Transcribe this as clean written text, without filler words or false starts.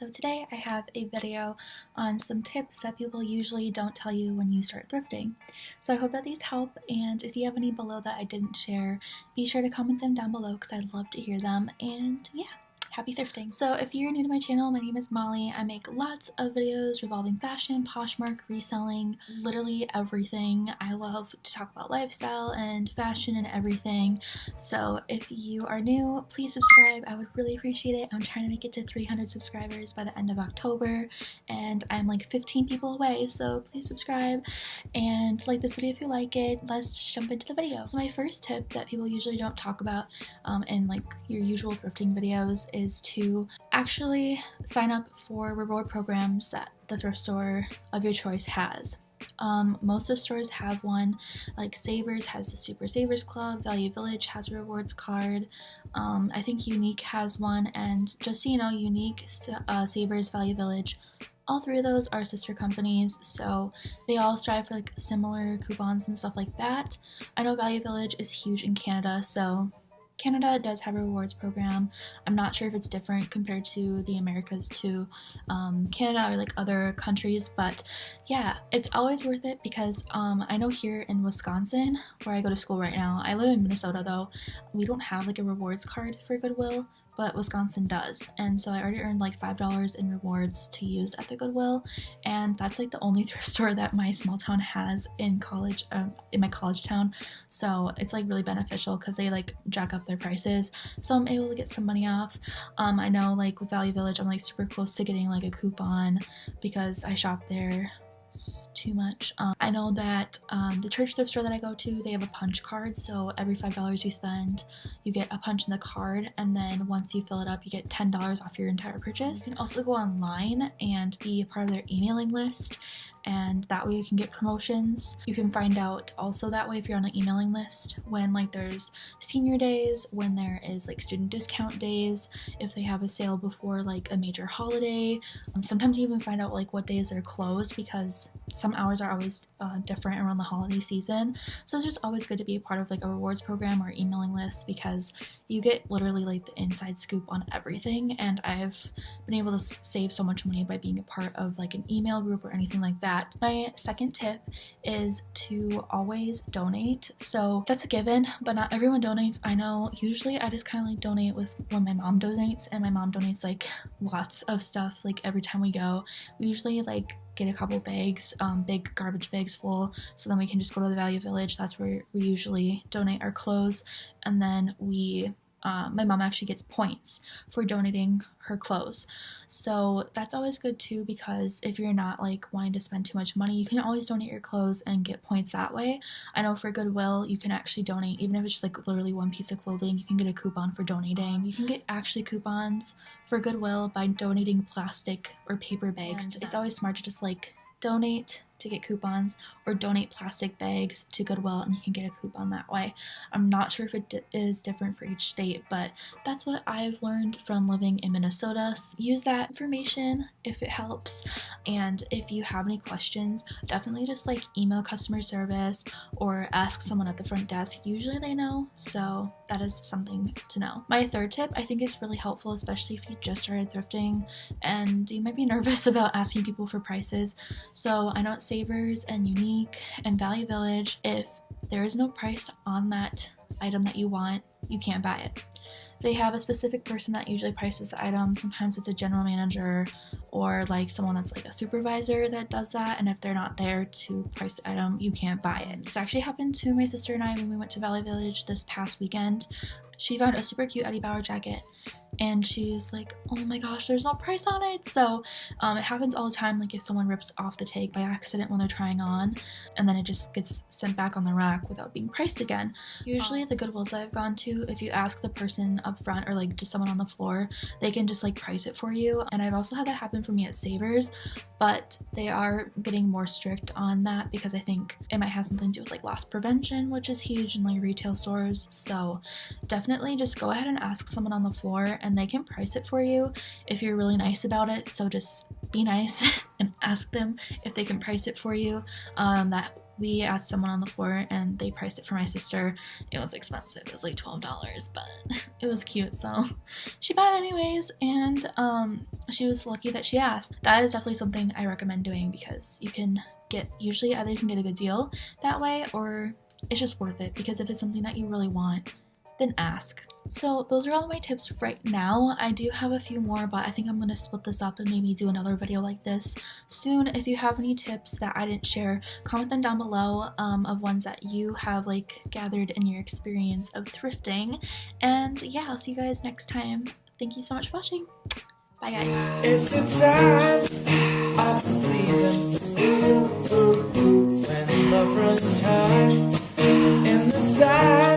So today I have a video on some tips that people usually don't tell you when you start thrifting. So I hope that these help, and if you have any below that I didn't share, be sure to comment them down below because I'd love to hear them. And yeah, happy thrifting. So if you're new to my channel, my name is Molly. I make lots of videos revolving fashion, Poshmark, reselling, literally everything. I love to talk about lifestyle and fashion and everything. So if you are new, please subscribe. I would really appreciate it. I'm trying to make it to 300 subscribers by the end of October, and I'm like 15 people away, so please subscribe and like this video if you like it. Let's just jump into the video. So my first tip that people usually don't talk about in like your usual thrifting videos is to actually sign up for reward programs that the thrift store of your choice has. Most of the stores have one, like Savers has the Super Savers Club, Value Village has a rewards card, I think Unique has one, and just so you know, Unique, Savers, Value Village, all three of those are sister companies, so they all strive for like similar coupons and stuff like that. I know Value Village is huge in Canada, so Canada does have a rewards program. I'm not sure if it's different compared to the Americas to Canada or like other countries, but yeah, it's always worth it because I know here in Wisconsin, where I go to school right now, I live in Minnesota though, we don't have like a rewards card for Goodwill, but Wisconsin does, and so I already earned like $5 in rewards to use at the Goodwill, and that's like the only thrift store that my small town has in college, in my college town, so it's like really beneficial because they like jack up their prices, so I'm able to get some money off. I know like with Value Village, I'm like super close to getting like a coupon because I shop there too much. I know that the church thrift store that I go to, they have a punch card, so every $5 you spend, you get a punch in the card, and then once you fill it up, you get $10 off your entire purchase. You can also go online and be a part of their emailing list, and that way you can get promotions. You can find out also that way if you're on an emailing list when like there's senior days, when there is like student discount days, if they have a sale before like a major holiday. Sometimes you even find out like what days they're closed because some hours are always different around the holiday season. So it's just always good to be a part of like a rewards program or emailing list because you get literally like the inside scoop on everything, and I've been able to save so much money by being a part of like an email group or anything like that. My second tip is to always donate. So that's a given, but not everyone donates. I know usually I just kind of like donate with when my mom donates, and my mom donates like lots of stuff like every time we go. We usually like get a couple bags, big garbage bags full, so then we can just go to the Value Village. That's where we usually donate our clothes, and then my mom actually gets points for donating her clothes. So that's always good too, because if you're not like wanting to spend too much money, you can always donate your clothes and get points that way. I know for Goodwill, you can actually donate, even if it's like literally one piece of clothing, you can get a coupon for donating. You can get actually coupons for Goodwill by donating plastic or paper bags. And it's always smart to just like donate to get coupons, or donate plastic bags to Goodwill and you can get a coupon that way. I'm not sure if it is different for each state, but that's what I've learned from living in Minnesota. So use that information if it helps, and if you have any questions, definitely just like email customer service or ask someone at the front desk. Usually they know, so that is something to know. My third tip I think is really helpful, especially if you just started thrifting and you might be nervous about asking people for prices. So I know it's Savers and Unique and Value Village, if there is no price on that item that you want, you can't buy it. They have a specific person that usually prices the item. Sometimes it's a general manager or like someone that's like a supervisor that does that, and if they're not there to price the item, you can't buy it. This actually happened to my sister and I when we went to Value Village this past weekend. She found a super cute Eddie Bauer jacket and she's like, oh my gosh, there's no price on it. So it happens all the time, like if someone rips off the tag by accident when they're trying on, and then it just gets sent back on the rack without being priced again. Usually the Goodwills that I've gone to, if you ask the person up front or like just someone on the floor, they can just like price it for you. And I've also had that happen for me at Savers, but they are getting more strict on that because I think it might have something to do with like loss prevention, which is huge in like retail stores. So definitely just go ahead and ask someone on the floor and they can price it for you if you're really nice about it. So just be nice and ask them if they can price it for you. That we asked someone on the floor and they priced it for my sister. It was expensive. It was like $12, but it was cute, so she bought it anyways, and she was lucky that she asked. That is definitely something I recommend doing because you can get, usually either you can get a good deal that way or it's just worth it, because if it's something that you really want, then ask. So those are all my tips right now. I do have a few more, but I think I'm gonna split this up and maybe do another video like this soon. If you have any tips that I didn't share, comment them down below, of ones that you have like gathered in your experience of thrifting. And yeah, I'll see you guys next time. Thank you so much for watching. Bye guys. It's the time of the season, when love runs high in the sky.